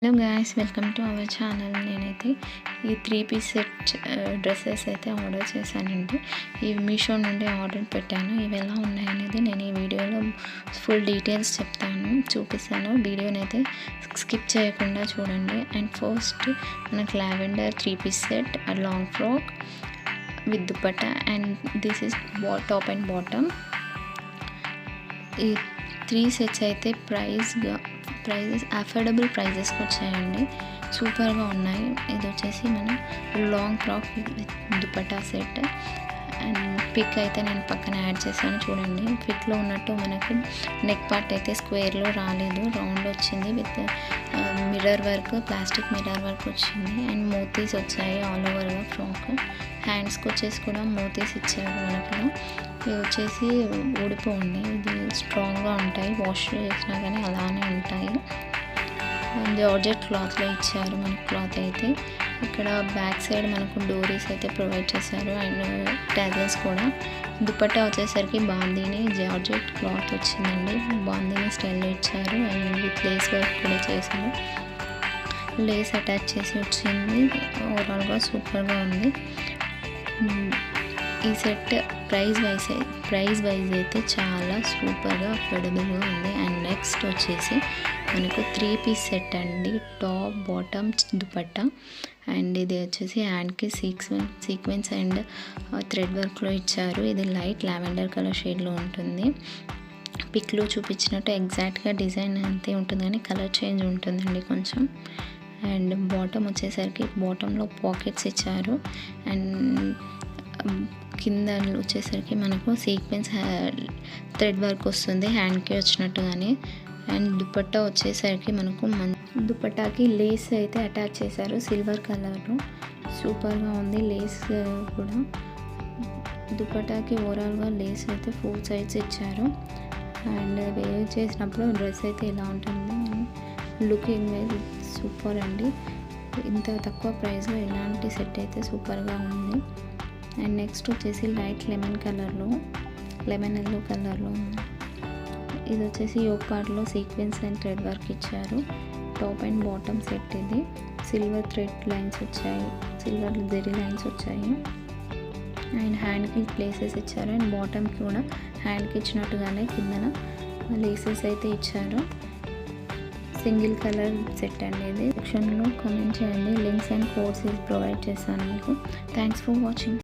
Hello guys, welcome to our channel. నేనైతే ఈ 3 piece set dresses అయితే ఆర్డర్ చేశానండి. ఇవి మీషో నుండి ఆర్డర్ పెట్టాను. ఇవి ఎలా ఉన్నాయనేది నేను ఈ వీడియోలో ఫుల్ డీటెయిల్స్ చెప్తాను, చూపిస్తాను. వీడియోని అయితే స్కిప్ చేయకుండా చూడండి. అండ్ ఫస్ట్ మనకు lavender 3 piece set, long frock with dupatta, and this is top and bottom. ఈ 3 సెట్స్ అయితే ప్రైజెస్ అఫోర్డబుల్ ప్రైజెస్కి వచ్చాయండి. సూపర్గా ఉన్నాయి. ఇది వచ్చేసి మన long frock with dupatta set. And pick అయితే నేను పక్కన యాడ్ చేశాను, చూడండి. పిక్లో ఉన్నట్టు మనకు నెక్ పార్ట్ అయితే స్క్వేర్లో రాలేదు, రౌండ్ వచ్చింది. With mirror work, plastic mirror work వచ్చింది. అండ్ మోతీస్ వచ్చాయి ఆల్ ఓవర్గా ఫ్రాక్. హ్యాండ్స్కి వచ్చేసి కూడా మోతీస్ ఇచ్చారు మనకు. ఇవి వచ్చేసి ఊడిపోండి, ఇది స్ట్రాంగ్గా ఉంటాయి, వాష్ చేసినా కానీ అలానే ఉంటాయి. జార్జెట్ క్లాత్లో ఇచ్చారు మనకు క్లాత్ అయితే. ఇక్కడ బ్యాక్ సైడ్ మనకు డోరీస్ అయితే ప్రొవైడ్ చేశారు, అండ్ టాజల్స్ కూడా. దుపట్టా వచ్చేసరికి బాందీని జార్జెట్ క్లాత్ వచ్చిందండి, బాందీని స్టైల్లో ఇచ్చారు. అండ్ విత్ లేస్ వర్క్ కూడా చేశారు, లేస్ అటాచ్ చేసి వచ్చింది. ఓవరాల్గా సూపర్గా ఉంది. ఈ సెట్ ప్రైస్ వైజ్ అయితే చాలా సూపర్గా అఫోర్డబుల్గా ఉంది. అండ్ నెక్స్ట్ వచ్చేసి మనకు 3 పీస్ సెట్ అండి, టాప్ బాటమ్ దుపట్టా. అండ్ ఇది వచ్చేసి హ్యాండ్కి సీక్వెన్స్ అండ్ థ్రెడ్ వర్క్లో ఇచ్చారు. ఇది లైట్ లావెండర్ కలర్ షేడ్లో ఉంటుంది. పిక్లో చూపించినట్టు ఎగ్జాక్ట్గా డిజైన్ అంతే ఉంటుంది, కానీ కలర్ చేంజ్ ఉంటుందండి కొంచెం. అండ్ బాటమ్ వచ్చేసరికి బాటంలో పాకెట్స్ ఇచ్చారు. అండ్ కింద వచ్చేసరికి మనకు సీక్వెన్స్ థ్రెడ్ వర్క్ వస్తుంది హ్యాండ్కి వచ్చినట్టుగానే. అండ్ దుపట్టా వచ్చేసరికి మనకు దుపట్టాకి లేస్ అయితే అటాచ్ చేశారు సిల్వర్ కలర్లో, సూపర్గా ఉంది. లేస్ కూడా దుపట్టాకి ఓవరాల్గా లేస్ అయితే 4 సైడ్స్ ఇచ్చారు. అండ్ వేర్ చేసినప్పుడు డ్రెస్ అయితే ఇలా ఉంటుంది. లుకింగ్ వైజ్ సూపర్ అండి. ఇంత తక్కువ ప్రైస్లో ఇలాంటి సెట్ అయితే సూపర్గా ఉంది. అండ్ నెక్స్ట్ వచ్చేసి లైట్ లెమన్ ఎల్లో కలర్లో ఉంది. ఇది వచ్చేసి యోక్ పార్ట్లో సీక్వెన్స్ అండ్ థ్రెడ్ వర్క్ ఇచ్చారు. టాప్ అండ్ బాటమ్ సెట్ ఇది. సిల్వర్ థ్రెడ్ లైన్స్ వచ్చాయి, సిల్వర్ జెరీ లైన్స్ వచ్చాయి. అండ్ హ్యాండ్కి ప్లేసెస్ ఇచ్చారు. అండ్ బాటమ్కి కూడా హ్యాండ్కి ఇచ్చినట్టుగానే కిందన లేసెస్ అయితే ఇచ్చారు. సింగిల్ కలర్ సెట్ అండి ఇది. సెక్షన్లో కామెంట్ చేయండి, లింక్స్ అండ్ కోడ్స్ ప్రొవైడ్ చేస్తాను మీకు. Thanks for watching.